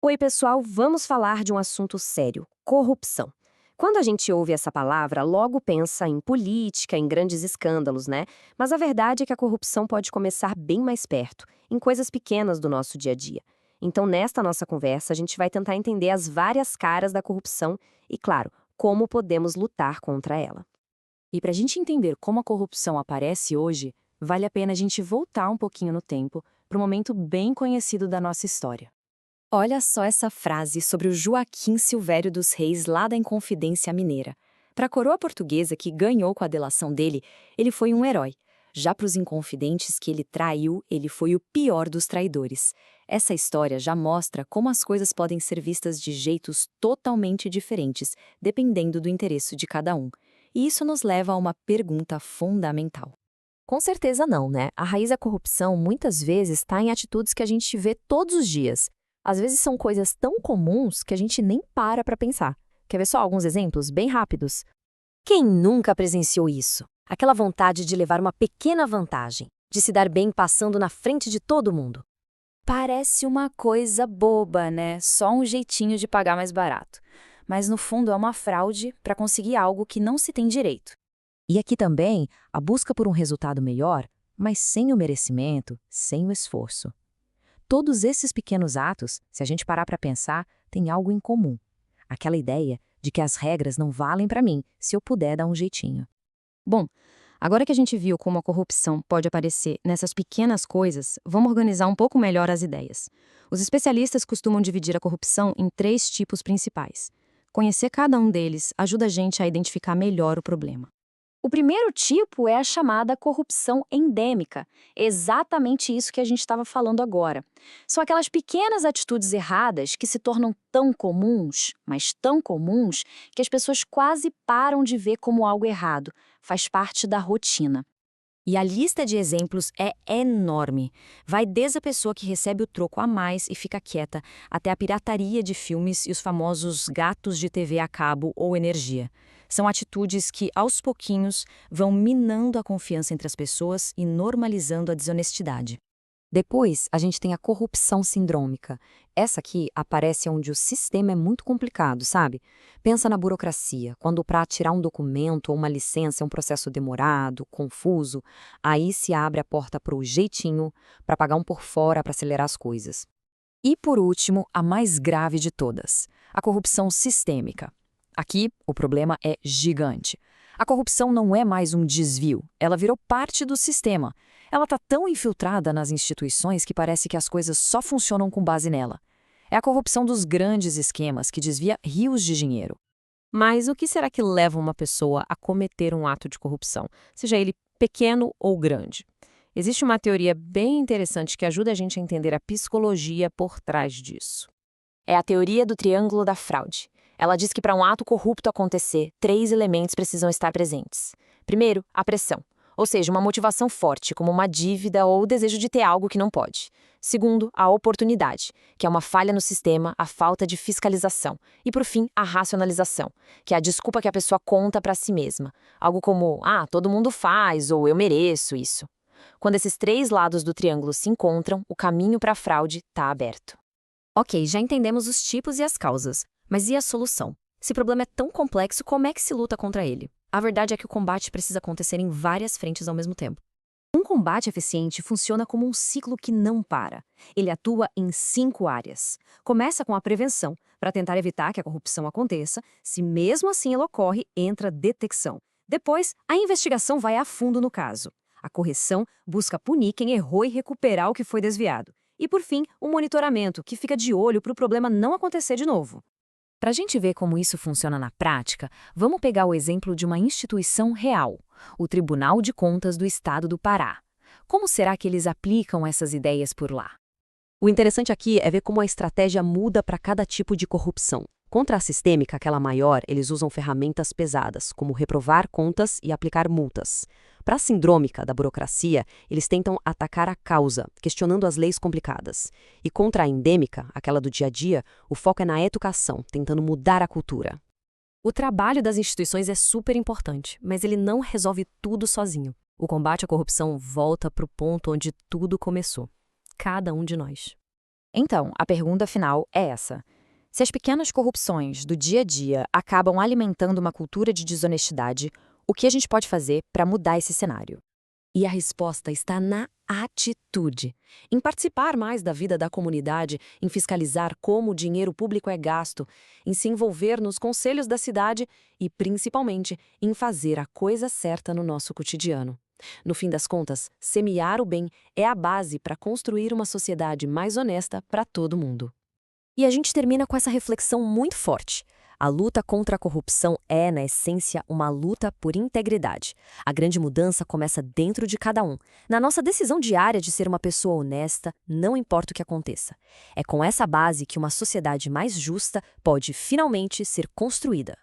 Oi, pessoal, vamos falar de um assunto sério: corrupção. Quando a gente ouve essa palavra, logo pensa em política, em grandes escândalos, né? Mas a verdade é que a corrupção pode começar bem mais perto, em coisas pequenas do nosso dia a dia. Então, nesta nossa conversa, a gente vai tentar entender as várias caras da corrupção e, claro, como podemos lutar contra ela. E para a gente entender como a corrupção aparece hoje, vale a pena a gente voltar um pouquinho no tempo para um momento bem conhecido da nossa história. Olha só essa frase sobre o Joaquim Silvério dos Reis lá da Inconfidência Mineira. Para a coroa portuguesa que ganhou com a delação dele, ele foi um herói. Já para os inconfidentes que ele traiu, ele foi o pior dos traidores. Essa história já mostra como as coisas podem ser vistas de jeitos totalmente diferentes, dependendo do interesse de cada um. E isso nos leva a uma pergunta fundamental. Com certeza não, né? A raiz da corrupção muitas vezes está em atitudes que a gente vê todos os dias. Às vezes são coisas tão comuns que a gente nem para pensar. Quer ver só alguns exemplos bem rápidos? Quem nunca presenciou isso? Aquela vontade de levar uma pequena vantagem, de se dar bem passando na frente de todo mundo. Parece uma coisa boba, né? Só um jeitinho de pagar mais barato. Mas no fundo é uma fraude para conseguir algo que não se tem direito. E aqui também, a busca por um resultado melhor, mas sem o merecimento, sem o esforço. Todos esses pequenos atos, se a gente parar para pensar, têm algo em comum. Aquela ideia de que as regras não valem para mim se eu puder dar um jeitinho. Bom, agora que a gente viu como a corrupção pode aparecer nessas pequenas coisas, vamos organizar um pouco melhor as ideias. Os especialistas costumam dividir a corrupção em três tipos principais. Conhecer cada um deles ajuda a gente a identificar melhor o problema. O primeiro tipo é a chamada corrupção endêmica, exatamente isso que a gente estava falando agora. São aquelas pequenas atitudes erradas que se tornam tão comuns, mas tão comuns, que as pessoas quase param de ver como algo errado, faz parte da rotina. E a lista de exemplos é enorme. Vai desde a pessoa que recebe o troco a mais e fica quieta, até a pirataria de filmes e os famosos gatos de TV a cabo ou energia. São atitudes que, aos pouquinhos, vão minando a confiança entre as pessoas e normalizando a desonestidade. Depois, a gente tem a corrupção sindrômica. Essa aqui aparece onde o sistema é muito complicado, sabe? Pensa na burocracia, quando para tirar um documento ou uma licença é um processo demorado, confuso, aí se abre a porta para o jeitinho, para pagar um por fora para acelerar as coisas. E por último, a mais grave de todas, a corrupção sistêmica. Aqui, o problema é gigante. A corrupção não é mais um desvio, ela virou parte do sistema. Ela está tão infiltrada nas instituições que parece que as coisas só funcionam com base nela. É a corrupção dos grandes esquemas que desvia rios de dinheiro. Mas o que será que leva uma pessoa a cometer um ato de corrupção, seja ele pequeno ou grande? Existe uma teoria bem interessante que ajuda a gente a entender a psicologia por trás disso. É a teoria do triângulo da fraude. Ela diz que para um ato corrupto acontecer, três elementos precisam estar presentes. Primeiro, a pressão, ou seja, uma motivação forte, como uma dívida ou o desejo de ter algo que não pode. Segundo, a oportunidade, que é uma falha no sistema, a falta de fiscalização. E, por fim, a racionalização, que é a desculpa que a pessoa conta para si mesma. Algo como, todo mundo faz, ou eu mereço isso. Quando esses três lados do triângulo se encontram, o caminho para a fraude está aberto. Ok, já entendemos os tipos e as causas, mas e a solução? Se o problema é tão complexo, como é que se luta contra ele? A verdade é que o combate precisa acontecer em várias frentes ao mesmo tempo. Um combate eficiente funciona como um ciclo que não para. Ele atua em 5 áreas. Começa com a prevenção, para tentar evitar que a corrupção aconteça. Se mesmo assim ela ocorre, entra a detecção. Depois, a investigação vai a fundo no caso. A correção busca punir quem errou e recuperar o que foi desviado. E, por fim, o monitoramento, que fica de olho para o problema não acontecer de novo. Para a gente ver como isso funciona na prática, vamos pegar o exemplo de uma instituição real, o Tribunal de Contas do Estado do Pará. Como será que eles aplicam essas ideias por lá? O interessante aqui é ver como a estratégia muda para cada tipo de corrupção. Contra a sistêmica, aquela maior, eles usam ferramentas pesadas, como reprovar contas e aplicar multas. Para a sindrômica da burocracia, eles tentam atacar a causa, questionando as leis complicadas. E contra a endêmica, aquela do dia a dia, o foco é na educação, tentando mudar a cultura. O trabalho das instituições é super importante, mas ele não resolve tudo sozinho. O combate à corrupção volta para o ponto onde tudo começou. Cada um de nós. Então, a pergunta final é essa. Se as pequenas corrupções do dia a dia acabam alimentando uma cultura de desonestidade, o que a gente pode fazer para mudar esse cenário? E a resposta está na atitude. Em participar mais da vida da comunidade, em fiscalizar como o dinheiro público é gasto, em se envolver nos conselhos da cidade e, principalmente, em fazer a coisa certa no nosso cotidiano. No fim das contas, semear o bem é a base para construir uma sociedade mais honesta para todo mundo. E a gente termina com essa reflexão muito forte. A luta contra a corrupção é, na essência, uma luta por integridade. A grande mudança começa dentro de cada um, na nossa decisão diária de ser uma pessoa honesta, não importa o que aconteça. É com essa base que uma sociedade mais justa pode finalmente ser construída.